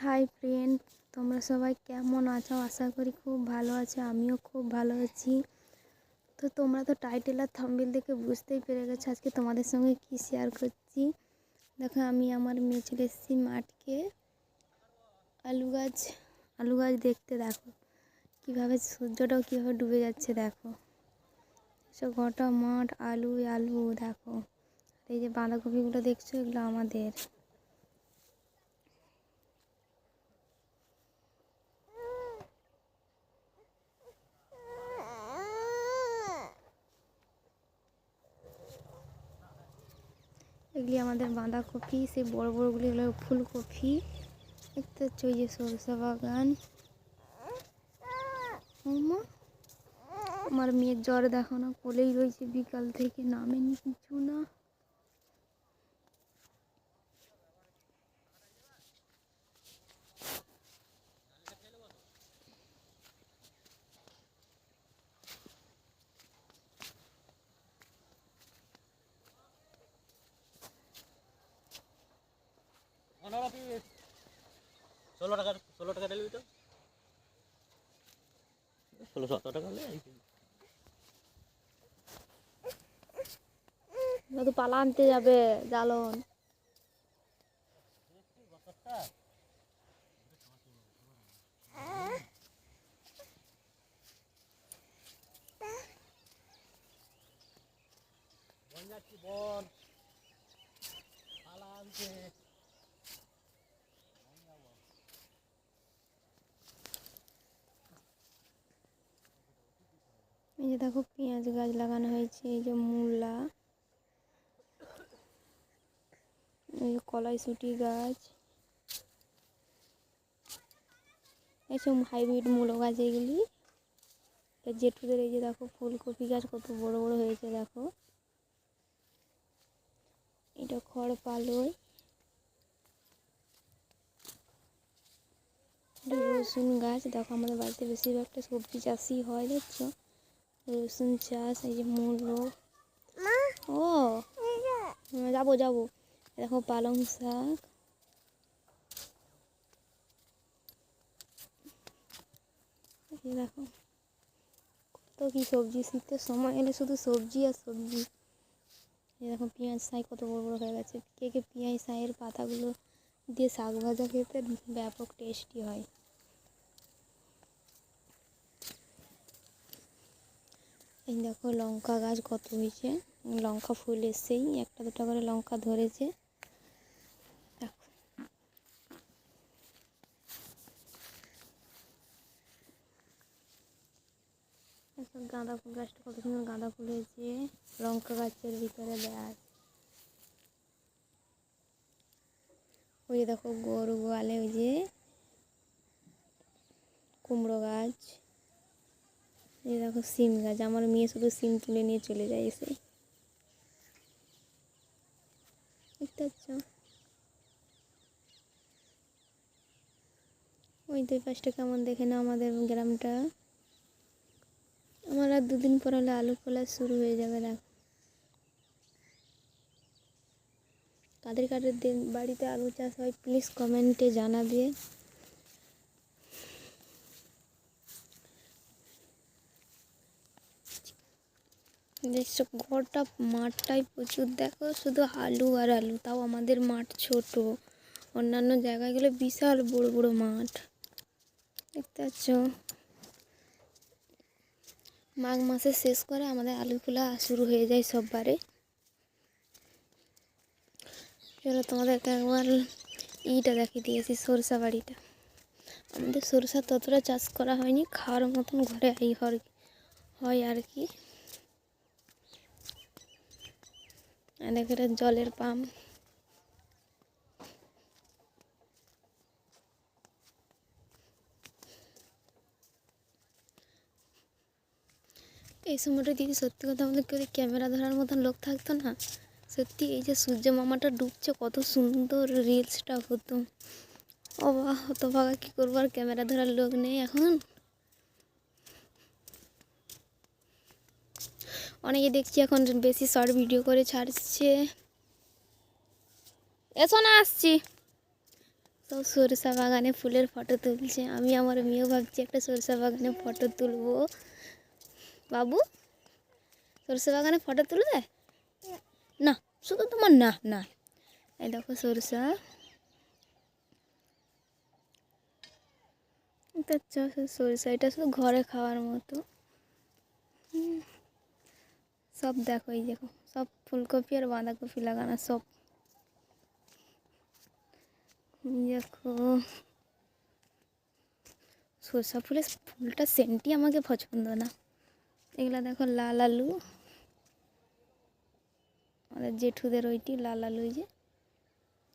Hi friend, তোমরা সবাই কেমন আছো? আশা করি খুব ভালো আছো। আমিও খুব ভালো আছি। তো তোমরা তো টাইটেল আর থাম্বনেল দেখে বুঝতেই পেরে গেছো আজকে তোমাদের সঙ্গে কি শেয়ার করছি। দেখো, আমি আমার মেয়ে চলে এসেছি মাঠকে আলু গাছ দেখতে। দেখো কীভাবে সূর্যটাও কীভাবে ডুবে যাচ্ছে। দেখো সব গোটা মাঠ আলু আলু। দেখো এই যে বাঁধাকপিগুলো দেখছো, এগুলো আমাদের। এগুলি আমাদের বাঁধাকপি, সেই বড় বড়গুলি এগুলো ফুলকপি। দেখতে হচ্ছে ওই যে সরষা বাগান। আমার মেয়ের জ্বর দেখো না, কোলেই রয়েছে বিকাল থেকে, নামেনি কিছু না। ষোলো টাকা দিবি তো, 16-17 টাকা তো পালা আনতে যাবে জ্বালন। বল পালা আনতে। এই যে দেখো পেঁয়াজ গাছ লাগানো হয়েছে, এই যে মূলা, এই যে কলাইশুঁটি গাছ, এইসব হাইব্রিড মূলো গাছ এগুলি। জেঠুদের এই যে দেখো ফুলকপি গাছ কত বড় বড় হয়েছে। দেখো এটা খড় পালই। রসুন গাছ দেখো, আমাদের বাড়িতে বেশিরভাগটা সবজি চাষই হয়। দেখছো রসুন চাষ। এই যে মূলো। ও যাবো যাবো। দেখো পালং শাক। এই দেখো কত কি সবজি, শীতের সময় এলে শুধু সবজি আর সবজি। এই দেখো পেঁয়াজ শাক কত বড় বড় হয়ে গেছে। কে কে পেঁয়াজ শাকের পাতাগুলো দিয়ে শাক ভাজা খেতে ব্যাপক টেস্টি হয়। এই দেখো লঙ্কা গাছ কত হয়েছে, লঙ্কা ফুল এসেই একটা দুটো করে লঙ্কা ধরেছে। দেখো গাঁদা ফুল গাছটা কত সুন্দর গাঁদা ফুল হয়েছে লঙ্কা গাছের ভিতরে। দেখ ওই যে দেখো গরু গোয়ালে ওই যে কুমড়ো গাছ। এই দেখো সিম গাছ, আমার মেয়ে শুধু সিম তুলে নিয়ে চলে যায় এসে। দেখতে পাচ্ছ ওই দুই পাশটা কেমন দেখে না আমাদের গ্রামটা। আমার আর দুদিন পর হলে আলু ফলা শুরু হয়ে যাবে। দেখো কাদের কাদের বাড়িতে আলু চাষ হয় প্লিজ কমেন্টে জানাবে। দেখছো গোটা মাঠটাই প্রচুর। দেখো শুধু আলু আর আলু, তাও আমাদের মাঠ ছোট, অন্যান্য জায়গায় গেলে বিশাল বড় বড় মাঠ। দেখতে পাচ্ছ মাঘ মাসে শেষ করে আমাদের আলু খোলা শুরু হয়ে যায় সববারে। চলো তোমাদেরকে একবার ইটা দেখিয়ে দিয়েছি, সরষা বাড়িটা। আমাদের সরষা ততটা চাষ করা হয়নি, খাওয়ার মতন ঘরে হয় আর কি। দেখো এটা জলের পাম্প। এই সময়টা দিদি সত্যি কথা আমাদের কেউ ক্যামেরা ধরার মতন লোক থাকতো না। সত্যি এই যে সূর্য মামাটা ডুবছে কত সুন্দর রিলসটা হতো। ও বাবা হতো ভাগা, কী করবো, আর ক্যামেরা ধরার লোক নেই এখন। অনেকে দেখছি এখন বেশি শর্ট ভিডিও করে ছাড়ছে। এসো না, আসছি। তো সরিষা বাগানে ফুলের ফটো তুলছে, আমি আমার মেয়েও ভাবছি একটা সরিষা বাগানে ফটো তুলবো। বাবু, সরিষা বাগানে ফটো তুলবে? না, শুধু তোমার না না। এই দেখো সরিষা, এটা সরিষা, এটা শুধু ঘরে খাওয়ার মতো। সব দেখো, এই দেখো সব ফুলকপি আর বাঁধাকপি লাগানো সব। দেখো সরষা ফুলের ফুলটা সেন্টই আমাকে পছন্দ না। এগুলা দেখো লাল আলু, আমাদের জেঠুদের ওইটি লাল আলু, যে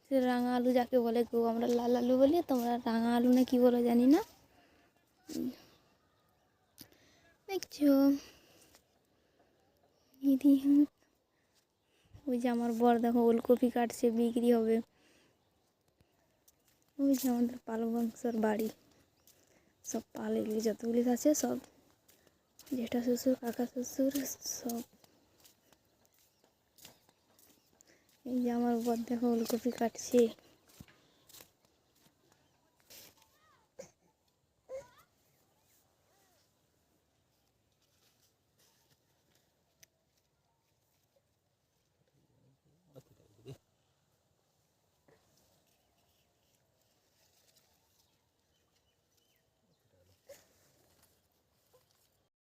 সে রাঙা আলু যাকে বলে গো, আমরা লাল আলু বলি, তোমরা রাঙা আলু না কি বলো জানি না। দেখছো দিদি, ওই যে আমার বর দেখো ওলকপি কাটছে, বিক্রি হবে। ওই যে আমাদের পাল বংশের বাড়ি, সব পাল এগুলি যতগুলি আছে সব জেঠা শ্বশুর কাকা শ্বশুর সব। এই যে আমার বর দেখো ওলকপি কাটছে।